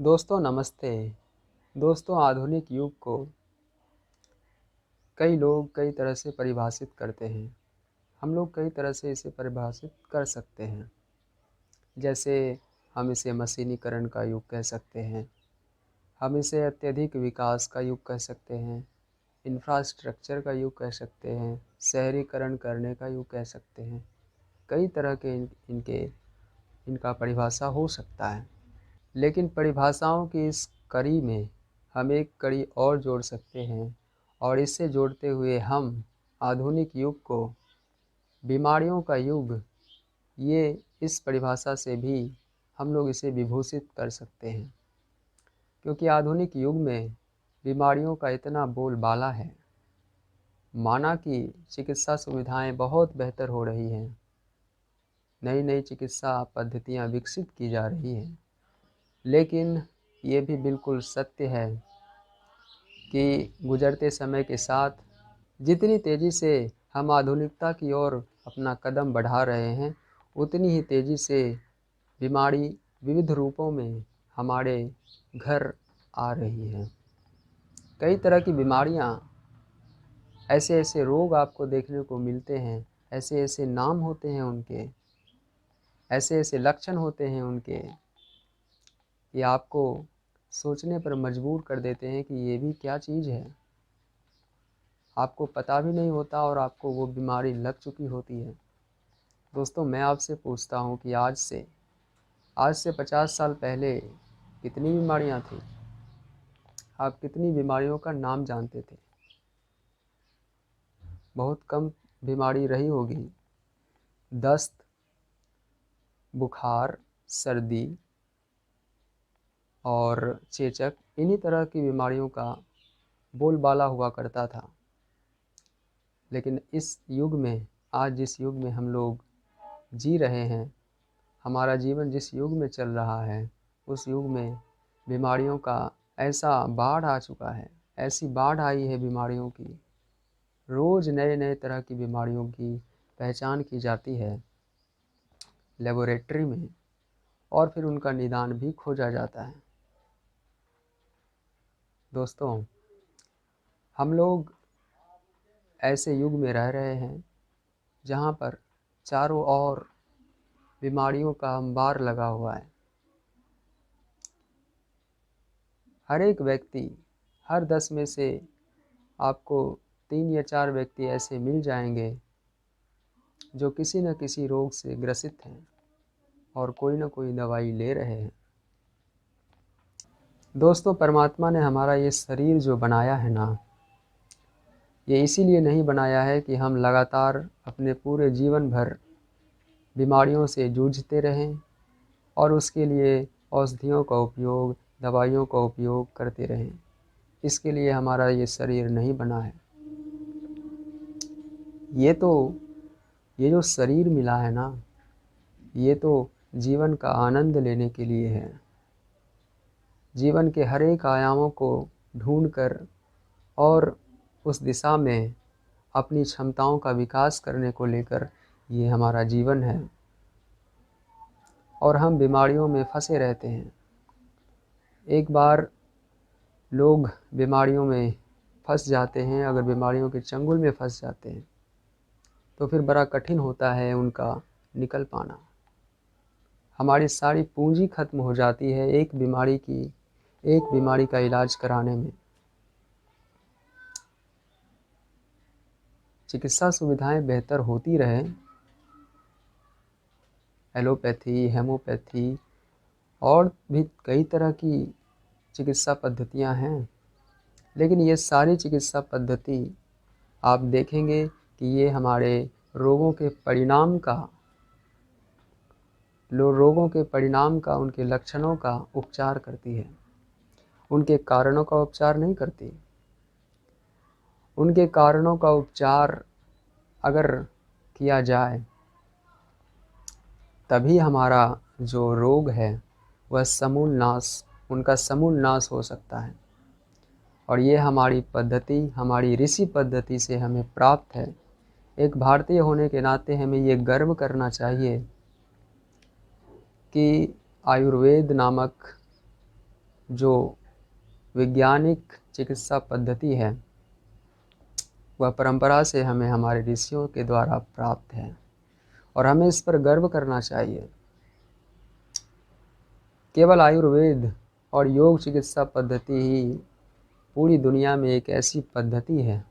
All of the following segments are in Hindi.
दोस्तों नमस्ते। दोस्तों आधुनिक युग को कई लोग कई तरह से परिभाषित करते हैं। हम लोग कई तरह से इसे परिभाषित कर सकते हैं। जैसे हम इसे मशीनीकरण का युग कह सकते हैं, हम इसे अत्यधिक विकास का युग कह सकते हैं, इंफ्रास्ट्रक्चर का युग कह सकते हैं, शहरीकरण करने का युग कह सकते हैं। कई तरह के इनका परिभाषा हो सकता है। लेकिन परिभाषाओं की इस कड़ी में हम एक कड़ी और जोड़ सकते हैं और इससे जोड़ते हुए हम आधुनिक युग को बीमारियों का युग, ये इस परिभाषा से भी हम लोग इसे विभूषित कर सकते हैं। क्योंकि आधुनिक युग में बीमारियों का इतना बोलबाला है। माना कि चिकित्सा सुविधाएं बहुत बेहतर हो रही हैं, नई नई चिकित्सा पद्धतियां विकसित की जा रही हैं, लेकिन ये भी बिल्कुल सत्य है कि गुज़रते समय के साथ जितनी तेज़ी से हम आधुनिकता की ओर अपना कदम बढ़ा रहे हैं, उतनी ही तेज़ी से बीमारी विविध रूपों में हमारे घर आ रही है। कई तरह की बीमारियां, ऐसे ऐसे रोग आपको देखने को मिलते हैं, ऐसे ऐसे नाम होते हैं उनके, ऐसे ऐसे लक्षण होते हैं उनके, ये आपको सोचने पर मजबूर कर देते हैं कि ये भी क्या चीज़ है। आपको पता भी नहीं होता और आपको वो बीमारी लग चुकी होती है। दोस्तों मैं आपसे पूछता हूँ कि आज से 50 साल पहले कितनी बीमारियाँ थी? आप कितनी बीमारियों का नाम जानते थे? बहुत कम बीमारी रही होगी। दस्त, बुखार, सर्दी और चेचक, इन्हीं तरह की बीमारियों का बोलबाला हुआ करता था। लेकिन इस युग में, आज जिस युग में हम लोग जी रहे हैं, हमारा जीवन जिस युग में चल रहा है, उस युग में बीमारियों का ऐसा बाढ़ आ चुका है, ऐसी बाढ़ आई है बीमारियों की। रोज़ नए नए तरह की बीमारियों की पहचान की जाती है लेबोरेटरी में, और फिर उनका निदान भी खोजा जाता है। दोस्तों हम लोग ऐसे युग में रह रहे हैं जहाँ पर चारों ओर बीमारियों का अंबार लगा हुआ है। हर एक व्यक्ति, हर 10 में से आपको 3 या 4 व्यक्ति ऐसे मिल जाएंगे जो किसी न किसी रोग से ग्रसित हैं और कोई न कोई दवाई ले रहे हैं। दोस्तों परमात्मा ने हमारा ये शरीर जो बनाया है ना, ये इसीलिए नहीं बनाया है कि हम लगातार अपने पूरे जीवन भर बीमारियों से जूझते रहें और उसके लिए औषधियों का उपयोग, दवाइयों का उपयोग करते रहें। इसके लिए हमारा ये शरीर नहीं बना है। ये जो शरीर मिला है ना, ये तो जीवन का आनंद लेने के लिए है। जीवन के हर एक आयामों को ढूंढकर और उस दिशा में अपनी क्षमताओं का विकास करने को लेकर ये हमारा जीवन है। और हम बीमारियों में फंसे रहते हैं। एक बार लोग बीमारियों में फंस जाते हैं, अगर बीमारियों के चंगुल में फंस जाते हैं तो फिर बड़ा कठिन होता है उनका निकल पाना। हमारी सारी पूंजी खत्म हो जाती है एक बीमारी का इलाज कराने में। चिकित्सा सुविधाएं बेहतर होती रहें, एलोपैथी, हेमोपैथी और भी कई तरह की चिकित्सा पद्धतियां हैं, लेकिन ये सारी चिकित्सा पद्धति आप देखेंगे कि ये हमारे रोगों के परिणाम का, उनके लक्षणों का उपचार करती है, उनके कारणों का उपचार नहीं करती। उनके कारणों का उपचार अगर किया जाए तभी हमारा जो रोग है वह उनका समूल नाश हो सकता है। और ये हमारी ऋषि पद्धति से हमें प्राप्त है। एक भारतीय होने के नाते हमें ये गर्व करना चाहिए कि आयुर्वेद नामक जो वैज्ञानिक चिकित्सा पद्धति है वह परंपरा से हमें हमारे ऋषियों के द्वारा प्राप्त है और हमें इस पर गर्व करना चाहिए। केवल आयुर्वेद और योग चिकित्सा पद्धति ही पूरी दुनिया में एक ऐसी पद्धति है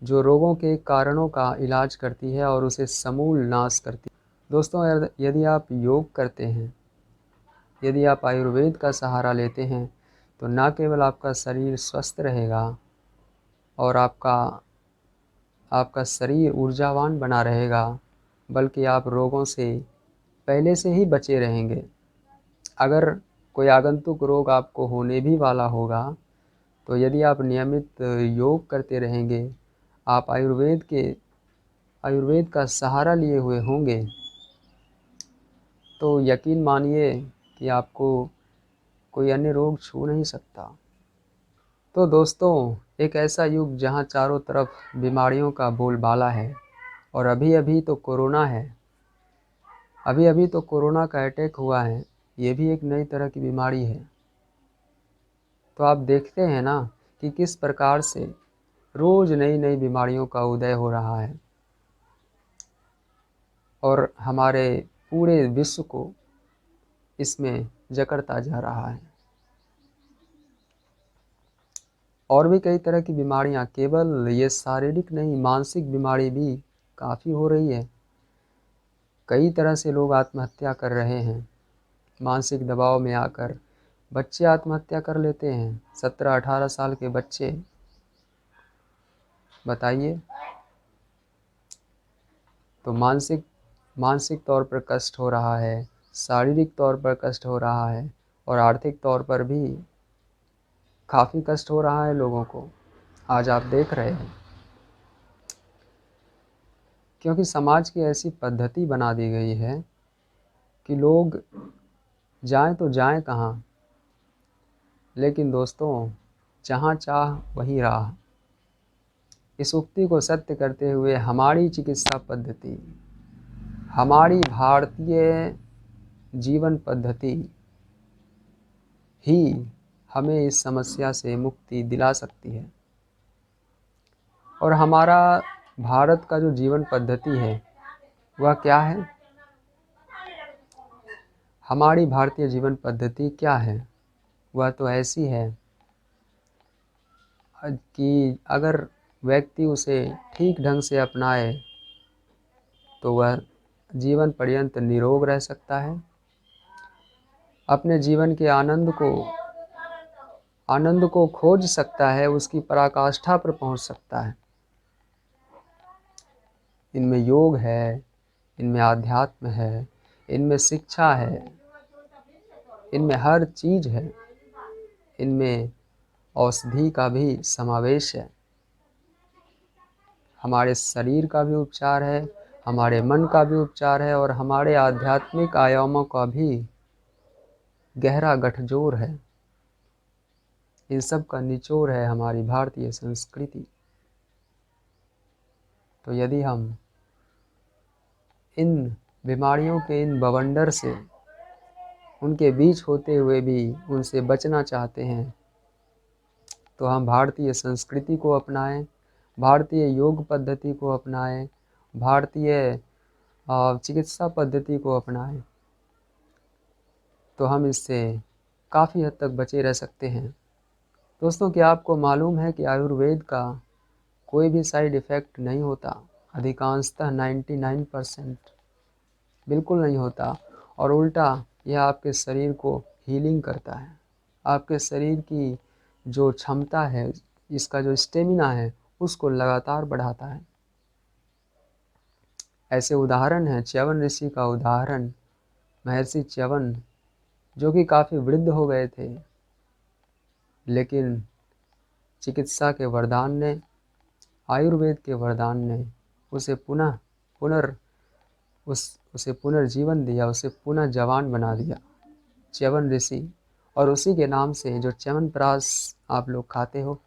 जो रोगों के कारणों का इलाज करती है और उसे समूल नाश करती है। दोस्तों, यदि आप योग करते हैं, यदि आप आयुर्वेद का सहारा लेते हैं, तो न केवल आपका शरीर स्वस्थ रहेगा और आपका शरीर ऊर्जावान बना रहेगा, बल्कि आप रोगों से पहले से ही बचे रहेंगे। अगर कोई आगंतुक रोग आपको होने भी वाला होगा, तो यदि आप नियमित योग करते रहेंगे, आप आयुर्वेद का सहारा लिए हुए होंगे, तो यकीन मानिए कि आपको कोई अन्य रोग छू नहीं सकता। तो दोस्तों, एक ऐसा युग जहां चारों तरफ बीमारियों का बोलबाला है और अभी अभी तो कोरोना का अटैक हुआ है। ये भी एक नई तरह की बीमारी है। तो आप देखते हैं ना कि किस प्रकार से रोज़ नई नई बीमारियों का उदय हो रहा है और हमारे पूरे विश्व को इसमें जकड़ता जा रहा है। और भी कई तरह की बीमारियां, केवल ये शारीरिक नहीं, मानसिक बीमारी भी काफ़ी हो रही है। कई तरह से लोग आत्महत्या कर रहे हैं। मानसिक दबाव में आकर बच्चे आत्महत्या कर लेते हैं। 17-18 साल के बच्चे, बताइए। तो मानसिक तौर पर कष्ट हो रहा है, शारीरिक तौर पर कष्ट हो रहा है और आर्थिक तौर पर भी काफ़ी कष्ट हो रहा है लोगों को। आज आप देख रहे हैं, क्योंकि समाज की ऐसी पद्धति बना दी गई है कि लोग जाएं तो जाएं कहाँ। लेकिन दोस्तों, जहाँ चाह वहीं राह, इस उक्ति को सत्य करते हुए हमारी चिकित्सा पद्धति, हमारी भारतीय जीवन पद्धति ही हमें इस समस्या से मुक्ति दिला सकती है। और हमारा भारत का जो जीवन पद्धति है वह क्या है? हमारी भारतीय जीवन पद्धति क्या है? वह तो ऐसी है कि अगर व्यक्ति उसे ठीक ढंग से अपनाए तो वह जीवन पर्यंत निरोग रह सकता है, अपने जीवन के आनंद को खोज सकता है, उसकी पराकाष्ठा पर पहुंच सकता है। इनमें योग है, इनमें आध्यात्म है, इनमें शिक्षा है, इनमें हर चीज़ है। इनमें औषधि का भी समावेश है। हमारे शरीर का भी उपचार है, हमारे मन का भी उपचार है और हमारे आध्यात्मिक आयामों का भी गहरा गठजोड़ है। इन सब का निचोड़ है हमारी भारतीय संस्कृति। तो यदि हम इन बीमारियों के इन बवंडर से, उनके बीच होते हुए भी उनसे बचना चाहते हैं, तो हम भारतीय संस्कृति को अपनाएं, भारतीय योग पद्धति को अपनाएं, भारतीय चिकित्सा पद्धति को अपनाएं, तो हम इससे काफ़ी हद तक बचे रह सकते हैं। दोस्तों, क्या आपको मालूम है कि आयुर्वेद का कोई भी साइड इफ़ेक्ट नहीं होता? अधिकांशतः 99% बिल्कुल नहीं होता। और उल्टा यह आपके शरीर को हीलिंग करता है। आपके शरीर की जो क्षमता है, इसका जो स्टेमिना है, उसको लगातार बढ़ाता है। ऐसे उदाहरण हैं, च्यवन ऋषि का उदाहरण, महर्षि च्यवन, जो कि काफ़ी वृद्ध हो गए थे, लेकिन चिकित्सा के वरदान ने, आयुर्वेद के वरदान ने उसे उसे पुनर्जीवन दिया, उसे पुनः जवान बना दिया, च्यवन ऋषि। और उसी के नाम से जो च्यवनप्राश आप लोग खाते हो,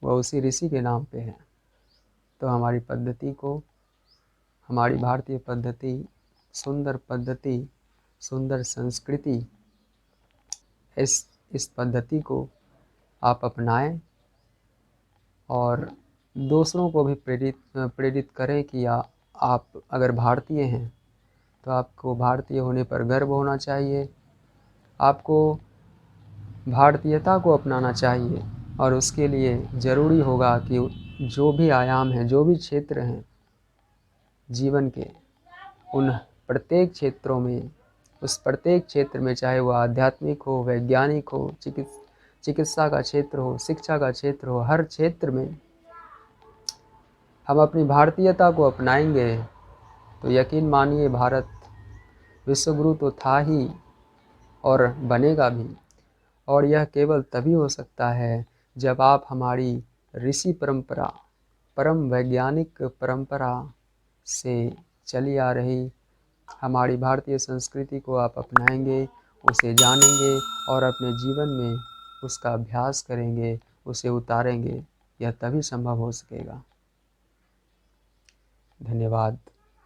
वह उसी ऋषि के नाम पे है। तो हमारी पद्धति को, हमारी भारतीय पद्धति, सुंदर संस्कृति इस पद्धति को आप अपनाएं और दूसरों को भी प्रेरित करें कि आप अगर भारतीय हैं तो आपको भारतीय होने पर गर्व होना चाहिए, आपको भारतीयता को अपनाना चाहिए। और उसके लिए ज़रूरी होगा कि जो भी आयाम हैं, जो भी क्षेत्र हैं जीवन के, उन प्रत्येक क्षेत्रों में, उस प्रत्येक क्षेत्र में, चाहे वो आध्यात्मिक हो, वैज्ञानिक हो, चिकित्सा का क्षेत्र हो, शिक्षा का क्षेत्र हो, हर क्षेत्र में हम अपनी भारतीयता को अपनाएंगे तो यकीन मानिए भारत विश्वगुरु तो था ही और बनेगा भी। और यह केवल तभी हो सकता है जब आप हमारी ऋषि परंपरा, परम वैज्ञानिक परंपरा से चली आ रही हमारी भारतीय संस्कृति को आप अपनाएंगे, उसे जानेंगे और अपने जीवन में उसका अभ्यास करेंगे, उसे उतारेंगे। यह तभी संभव हो सकेगा। धन्यवाद।